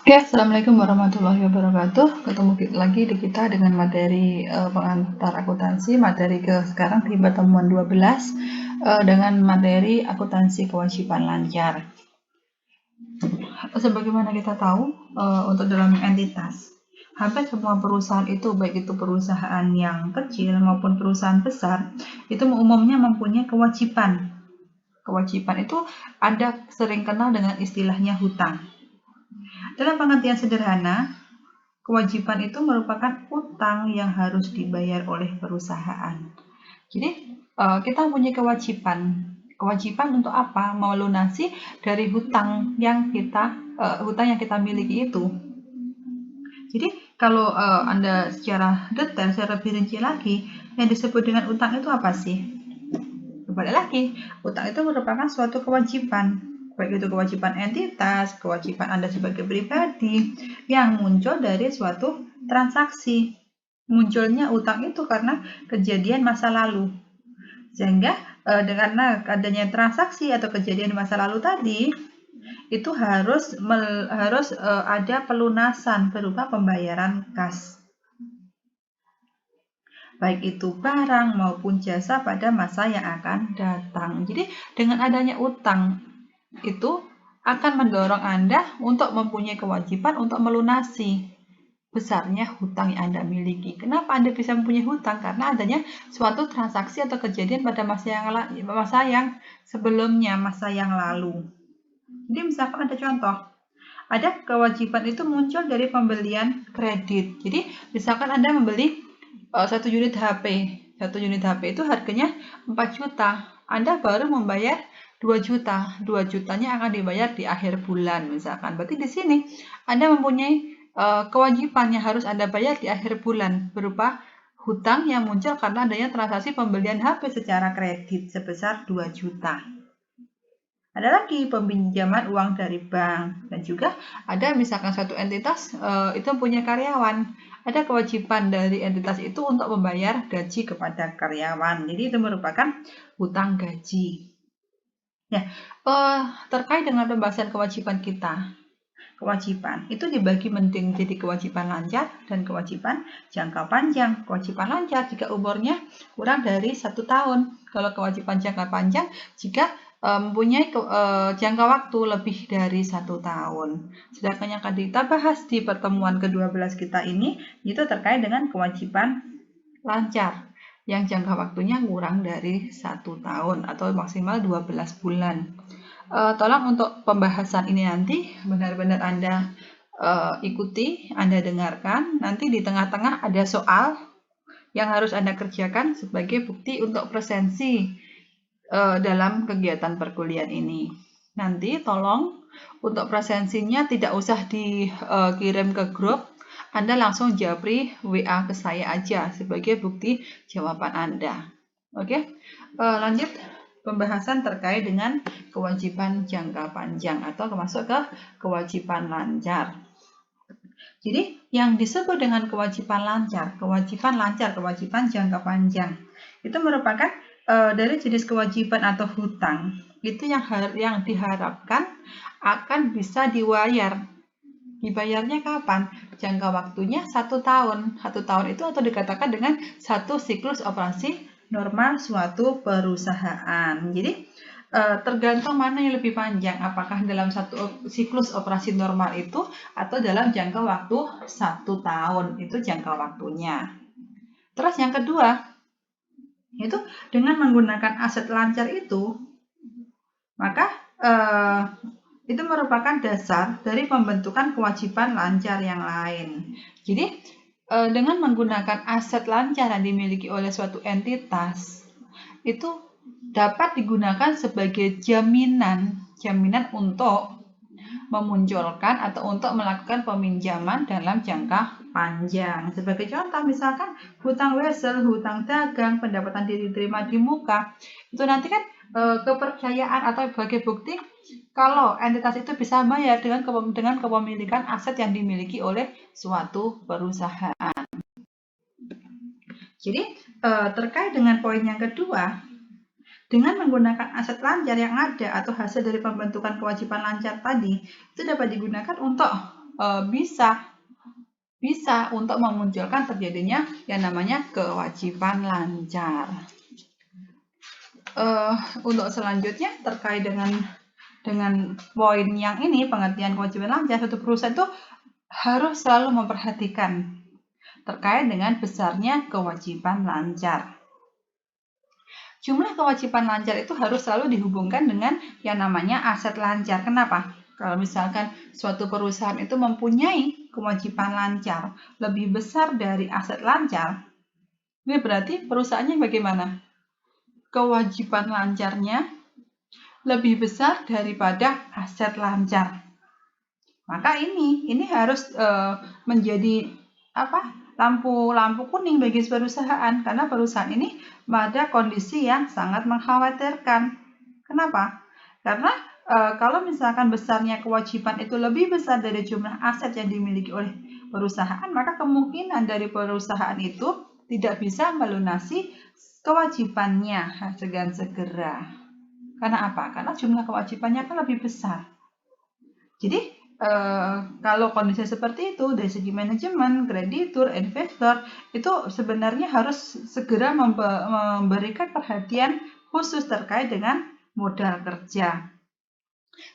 Ya, Assalamualaikum warahmatullahi wabarakatuh. Ketemu lagi di kita dengan materi pengantar akuntansi, materi ke sekarang di pertemuan 12 dengan materi akuntansi kewajiban lancar. Sebagaimana kita tahu, untuk dalam entitas, hampir semua perusahaan itu, baik itu perusahaan yang kecil maupun perusahaan besar, itu umumnya mempunyai kewajiban. Kewajiban itu ada sering kenal dengan istilahnya hutang. Dalam pengertian sederhana, kewajiban itu merupakan utang yang harus dibayar oleh perusahaan. Jadi kita punya kewajiban. Kewajiban untuk apa? Melunasi dari hutang yang kita miliki itu. Jadi kalau Anda secara detail, secara lebih rinci lagi, yang disebut dengan utang itu apa sih? Kembali lagi, utang itu merupakan suatu kewajiban, baik itu kewajiban entitas, kewajiban Anda sebagai pribadi, yang muncul dari suatu transaksi. Munculnya utang itu karena kejadian masa lalu. Sehingga karena adanya transaksi atau kejadian masa lalu tadi, itu harus ada pelunasan berupa pembayaran kas, baik itu barang maupun jasa pada masa yang akan datang. Jadi dengan adanya utang itu akan mendorong Anda untuk mempunyai kewajiban untuk melunasi besarnya hutang yang Anda miliki. Kenapa Anda bisa mempunyai hutang? Karena adanya suatu transaksi atau kejadian pada masa yang sebelumnya, masa yang lalu. Jadi misalkan ada contoh, ada kewajiban itu muncul dari pembelian kredit. Jadi misalkan Anda membeli 1 unit HP. 1 unit HP itu harganya 4 juta. Anda baru membayar 2 juta. 2 jutanya akan dibayar di akhir bulan misalkan. Berarti di sini Anda mempunyai kewajiban yang harus Anda bayar di akhir bulan berupa hutang yang muncul karena adanya transaksi pembelian HP secara kredit sebesar 2 juta. Ada lagi peminjaman uang dari bank, dan juga ada misalkan suatu entitas itu punya karyawan. Ada kewajiban dari entitas itu untuk membayar gaji kepada karyawan. Jadi itu merupakan hutang gaji. Ya, terkait dengan pembahasan kewajiban kita. Kewajiban itu dibagi menjadi kewajiban lancar dan kewajiban jangka panjang. Kewajiban lancar jika umurnya kurang dari 1 tahun. Kalau kewajiban jangka panjang jika mempunyai jangka waktu lebih dari 1 tahun. Sedangkan yang akan kita bahas di pertemuan ke-12 kita ini itu terkait dengan kewajiban lancar yang jangka waktunya kurang dari 1 tahun atau maksimal 12 bulan. Tolong untuk pembahasan ini nanti benar-benar Anda ikuti, Anda dengarkan. Nanti di tengah-tengah ada soal yang harus Anda kerjakan sebagai bukti untuk presensi dalam kegiatan perkuliahan ini. Nanti tolong untuk presensinya tidak usah dikirim ke grup, Anda langsung japri WA ke saya aja sebagai bukti jawaban Anda. Oke, lanjut pembahasan terkait dengan kewajiban jangka panjang atau masuk ke kewajiban lancar. Jadi yang disebut dengan kewajiban lancar, kewajiban jangka panjang itu merupakan dari jenis kewajiban atau hutang itu yang diharapkan akan bisa dibayar. Dibayarnya kapan? Jangka waktunya 1 tahun. 1 tahun itu atau dikatakan dengan 1 siklus operasi normal suatu perusahaan. Jadi tergantung mana yang lebih panjang, apakah dalam 1 siklus operasi normal itu atau dalam jangka waktu 1 tahun, itu jangka waktunya. Terus yang kedua, itu dengan menggunakan aset lancar itu, maka itu merupakan dasar dari pembentukan kewajiban lancar yang lain. Jadi dengan menggunakan aset lancar yang dimiliki oleh suatu entitas, itu dapat digunakan sebagai jaminan untuk memunculkan atau untuk melakukan peminjaman dalam jangka panjang. Sebagai contoh misalkan hutang wesel, hutang dagang, pendapatan diterima di muka, itu nanti kan kepercayaan atau sebagai bukti kalau entitas itu bisa bayar dengan kepemilikan aset yang dimiliki oleh suatu perusahaan. Jadi terkait dengan poin yang kedua, dengan menggunakan aset lancar yang ada atau hasil dari pembentukan kewajiban lancar tadi, itu dapat digunakan untuk bisa untuk memunculkan terjadinya yang namanya kewajiban lancar. Untuk selanjutnya terkait dengan poin yang ini, pengertian kewajiban lancar, suatu perusahaan itu harus selalu memperhatikan terkait dengan besarnya kewajiban lancar. Jumlah kewajiban lancar itu harus selalu dihubungkan dengan yang namanya aset lancar. Kenapa? Kalau misalkan suatu perusahaan itu mempunyai kewajiban lancar lebih besar dari aset lancar, ini berarti perusahaannya bagaimana? Kewajiban lancarnya lebih besar daripada aset lancar. Maka ini harus menjadi lampu kuning bagi perusahaan, karena perusahaan ini pada kondisi yang sangat mengkhawatirkan. Kenapa? Karena kalau misalkan besarnya kewajiban itu lebih besar dari jumlah aset yang dimiliki oleh perusahaan, maka kemungkinan dari perusahaan itu tidak bisa melunasi kewajibannya dengan segera. Karena apa? Karena jumlah kewajibannya kan lebih besar. Jadi kalau kondisi seperti itu, dari segi manajemen, kreditur, investor, itu sebenarnya harus segera memberikan perhatian khusus terkait dengan modal kerja.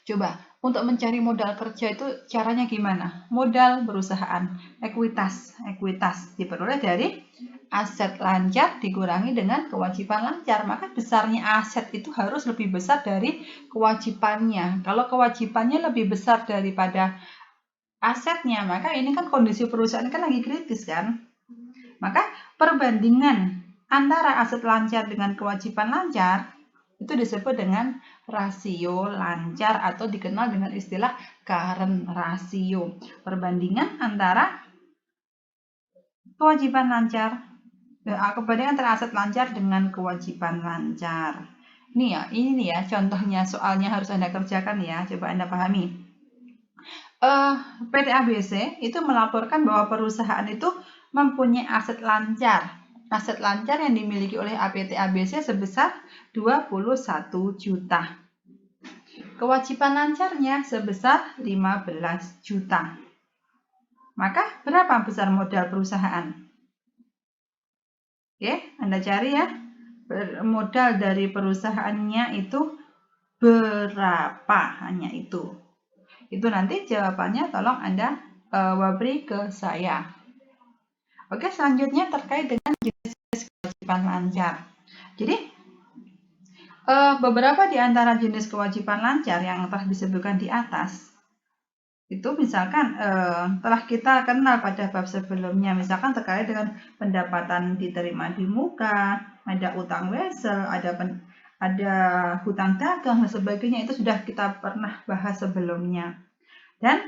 Coba, untuk mencari modal kerja itu caranya gimana? Modal perusahaan, ekuitas diperoleh dari aset lancar dikurangi dengan kewajiban lancar. Maka besarnya aset itu harus lebih besar dari kewajibannya. Kalau kewajibannya lebih besar daripada asetnya, maka ini kan kondisi perusahaan kan lagi kritis kan? Maka perbandingan antara aset lancar dengan kewajiban lancar itu disebut dengan rasio lancar atau dikenal dengan istilah current ratio. Perbandingan antara kewajiban lancar, perbandingan antara aset lancar dengan kewajiban lancar. Ini ya contohnya, soalnya harus Anda kerjakan ya, coba Anda pahami. PT ABC itu melaporkan bahwa perusahaan itu mempunyai aset lancar. Aset lancar yang dimiliki oleh PT ABC sebesar 21 juta. Kewajiban lancarnya sebesar 15 juta. Maka berapa besar modal perusahaan? Oke, Anda cari ya. Modal dari perusahaannya itu berapa, hanya itu. Itu nanti jawabannya tolong Anda wabri ke saya. Oke, selanjutnya terkait dengan jenis kewajiban lancar. Jadi, beberapa di antara jenis kewajiban lancar yang telah disebutkan di atas, itu misalkan telah kita kenal pada bab sebelumnya, misalkan terkait dengan pendapatan diterima di muka, ada utang wesel, ada hutang dagang dan sebagainya, itu sudah kita pernah bahas sebelumnya. Dan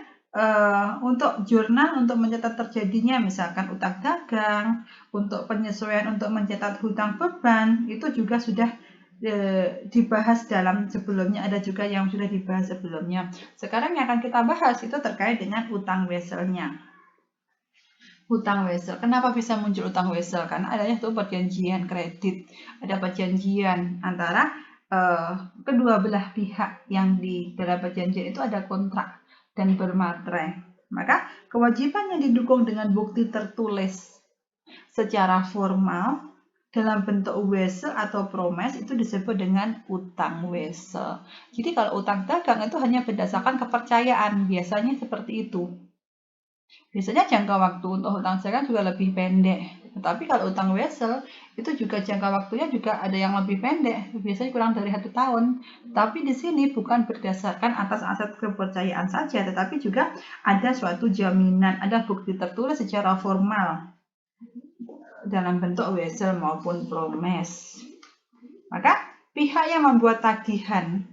untuk jurnal untuk mencatat terjadinya misalkan utang dagang, untuk penyesuaian untuk mencatat hutang beban, itu juga sudah dibahas dalam sebelumnya, ada juga yang sudah dibahas sebelumnya. Sekarang yang akan kita bahas itu terkait dengan utang weselnya. Utang wesel. Kenapa bisa muncul utang wesel? Karena adanya tuh perjanjian kredit, ada perjanjian antara kedua belah pihak yang di dalam perjanjian itu ada kontrak dan bermaterai. Maka kewajiban yang didukung dengan bukti tertulis secara formal dalam bentuk wesel atau promes itu disebut dengan utang wesel. Jadi kalau utang dagang itu hanya berdasarkan kepercayaan, biasanya seperti itu. Biasanya jangka waktu untuk utang dagang juga lebih pendek. Tetapi kalau utang wesel itu juga jangka waktunya juga ada yang lebih pendek, biasanya kurang dari 1 tahun. Tapi di sini bukan berdasarkan atas aset kepercayaan saja, tetapi juga ada suatu jaminan, ada bukti tertulis secara formal dalam bentuk wesel maupun promes. Maka pihak yang membuat tagihan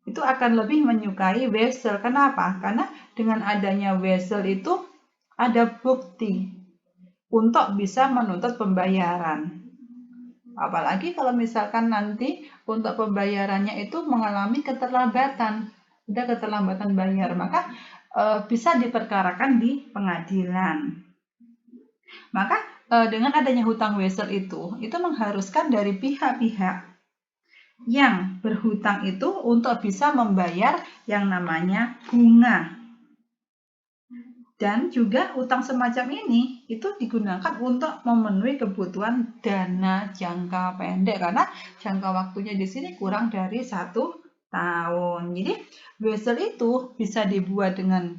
itu akan lebih menyukai wesel. Kenapa? Karena dengan adanya wesel itu ada bukti untuk bisa menuntut pembayaran. Apalagi kalau misalkan nanti untuk pembayarannya itu mengalami keterlambatan, ada keterlambatan bayar, maka bisa diperkarakan di pengadilan. Maka dengan adanya hutang wesel itu mengharuskan dari pihak-pihak yang berhutang itu untuk bisa membayar yang namanya bunga. Dan juga utang semacam ini itu digunakan untuk memenuhi kebutuhan dana jangka pendek karena jangka waktunya di sini kurang dari 1 tahun. Jadi wesel itu bisa dibuat dengan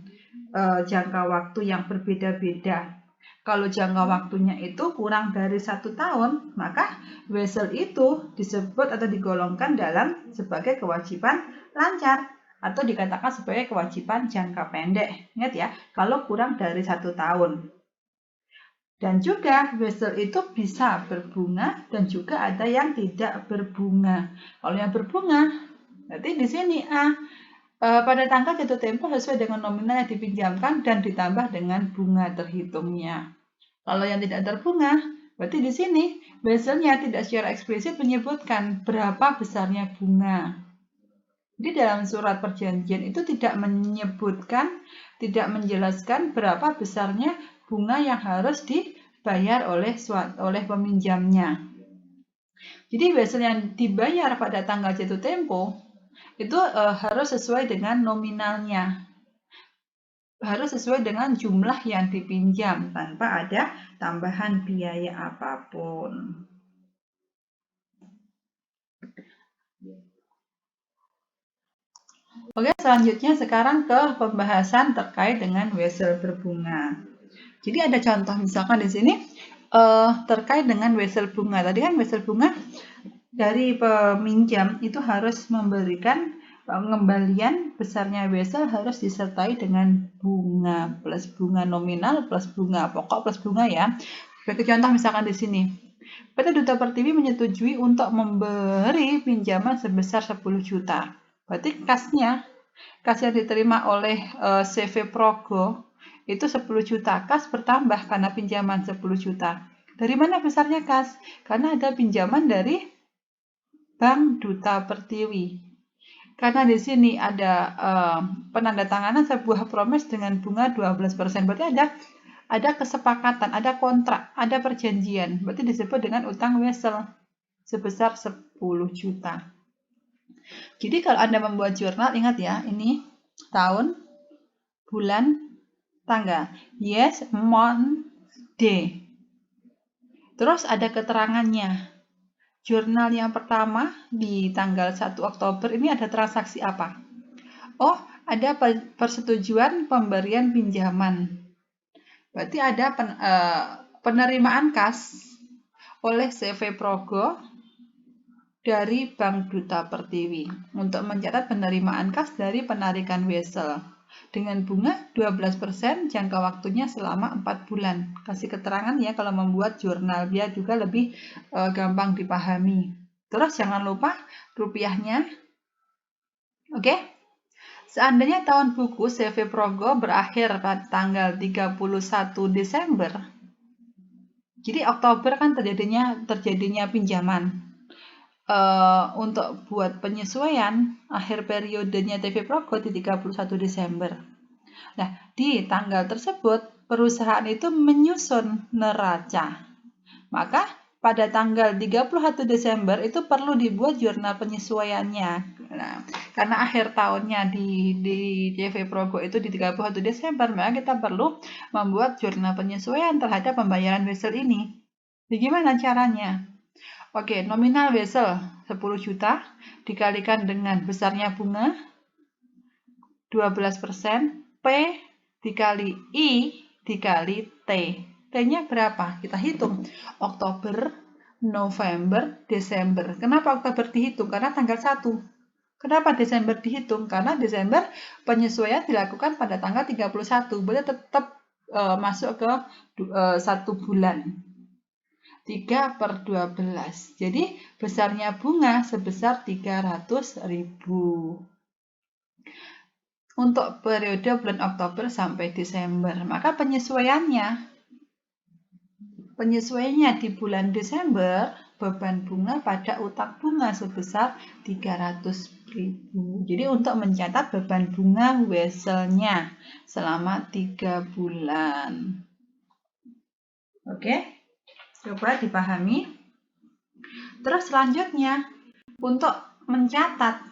jangka waktu yang berbeda-beda. Kalau jangka waktunya itu kurang dari 1 tahun, maka wesel itu disebut atau digolongkan dalam sebagai kewajiban lancar atau dikatakan sebagai kewajiban jangka pendek. Ingat ya, kalau kurang dari 1 tahun. Dan juga wesel itu bisa berbunga dan juga ada yang tidak berbunga. Kalau yang berbunga, berarti di sini A. Pada tanggal jatuh tempo sesuai dengan nominal yang dipinjamkan dan ditambah dengan bunga terhitungnya. Kalau yang tidak berbunga, berarti di sini weselnya tidak secara eksplisit menyebutkan berapa besarnya bunga. Jadi dalam surat perjanjian itu tidak menyebutkan, tidak menjelaskan berapa besarnya bunga yang harus dibayar oleh peminjamnya. Jadi wesel yang dibayar pada tanggal jatuh tempo itu harus sesuai dengan nominalnya. Harus sesuai dengan jumlah yang dipinjam tanpa ada tambahan biaya apapun. Oke, selanjutnya sekarang ke pembahasan terkait dengan wesel berbunga. Jadi ada contoh misalkan di sini terkait dengan wesel bunga. Tadi kan wesel bunga dari peminjam itu harus memberikan pengembalian besarnya wesel harus disertai dengan bunga plus bunga nominal plus bunga pokok plus bunga ya. Sebagai contoh misalkan di sini, PT Duta Pertiwi menyetujui untuk memberi pinjaman sebesar 10 juta. Berarti kas yang diterima oleh CV Progo itu 10 juta. Kas bertambah karena pinjaman 10 juta. Dari mana besarnya kas? Karena ada pinjaman dari Bank Duta Pertiwi. Karena di sini ada penandatanganan sebuah promes dengan bunga 12%. Berarti ada kesepakatan, ada kontrak, ada perjanjian. Berarti disebut dengan utang wesel sebesar 10 juta. Jadi kalau Anda membuat jurnal, ingat ya, ini tahun, bulan, tanggal. Yes, month, day. Terus ada keterangannya. Jurnal yang pertama di tanggal 1 Oktober ini ada transaksi apa? Oh, ada persetujuan pemberian pinjaman. Berarti ada penerimaan kas oleh CV Progo dari Bank Duta Pertiwi untuk mencatat penerimaan kas dari penarikan wesel dengan bunga 12%, jangka waktunya selama 4 bulan. Kasih keterangan ya kalau membuat jurnal biar juga lebih gampang dipahami. Terus jangan lupa rupiahnya. Oke? Seandainya tahun buku CV Progo berakhir pada tanggal 31 Desember. Jadi Oktober kan terjadinya pinjaman. Untuk buat penyesuaian akhir periodenya TV Progo di 31 Desember. Nah, di tanggal tersebut perusahaan itu menyusun neraca. Maka pada tanggal 31 Desember itu perlu dibuat jurnal penyesuaiannya. Nah, karena akhir tahunnya di TV Progo itu di 31 Desember, maka kita perlu membuat jurnal penyesuaian terhadap pembayaran wesel ini. Bagaimana caranya? Oke, nominal wesel 10 juta dikalikan dengan besarnya bunga 12%, P dikali I dikali T. T-nya berapa? Kita hitung. Oktober, November, Desember. Kenapa Oktober dihitung? Karena tanggal 1. Kenapa Desember dihitung? Karena Desember penyesuaian dilakukan pada tanggal 31. Boleh tetap masuk ke 1 bulan. 3/12. Jadi besarnya bunga sebesar 300.000 untuk periode bulan Oktober sampai Desember. Maka penyesuaiannya di bulan Desember beban bunga pada utang bunga sebesar 300.000. Jadi untuk mencatat beban bunga weselnya selama 3 bulan. Oke? Coba dipahami. Terus selanjutnya, untuk mencatat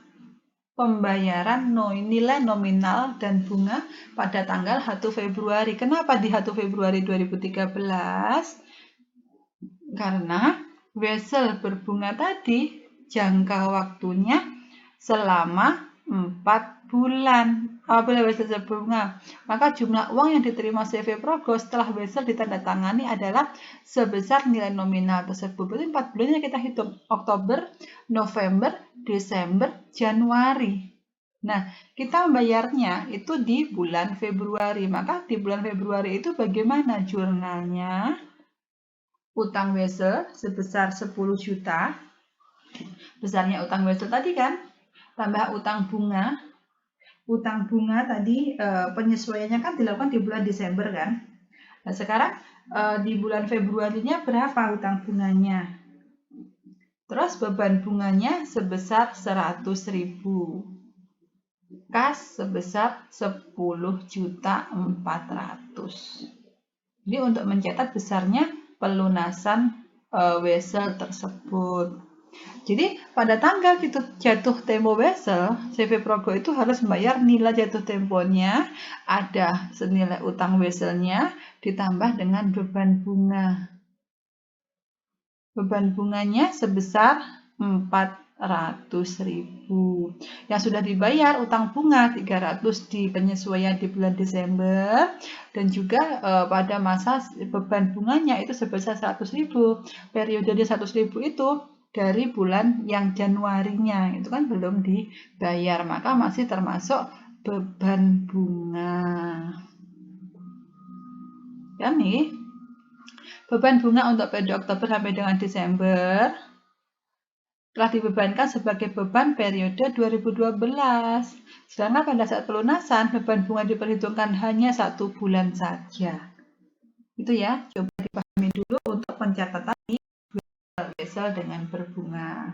pembayaran nilai nominal dan bunga pada tanggal 1 Februari. Kenapa di 1 Februari 2013? Karena wesel berbunga tadi jangka waktunya selama 4 bulan. Apabila wesel berbunga, maka jumlah uang yang diterima CV Progo setelah wesel ditandatangani adalah sebesar nilai nominal tersebut. Berarti 4 bulannya kita hitung, Oktober, November, Desember, Januari. Nah, kita membayarnya itu di bulan Februari. Maka di bulan Februari itu bagaimana jurnalnya? Utang wesel sebesar 10 juta. Besarnya utang wesel tadi kan? Tambah utang bunga. Utang bunga tadi penyesuaiannya kan dilakukan di bulan Desember kan? Nah, sekarang di bulan Februarinya berapa utang bunganya? Terus beban bunganya sebesar 100.000. Kas sebesar 10.400.000. Jadi untuk mencatat besarnya pelunasan wesel tersebut. Jadi pada tanggal itu jatuh tempo wesel, CV Progo itu harus membayar nilai jatuh temponya, ada senilai utang weselnya, ditambah dengan beban bunga. Beban bunganya sebesar 400.000. Yang sudah dibayar utang bunga 300 di penyesuaian di bulan Desember, dan juga pada masa beban bunganya itu sebesar 100.000. Periode 100.000 itu dari bulan yang Januarinya itu kan belum dibayar, maka masih termasuk beban bunga. Ya nih, beban bunga untuk periode Oktober sampai dengan Desember telah dibebankan sebagai beban periode 2012. Sedangkan pada saat pelunasan, beban bunga diperhitungkan hanya 1 bulan saja. Itu ya, coba dipahami dulu untuk pencatatan wesel dengan berbunga.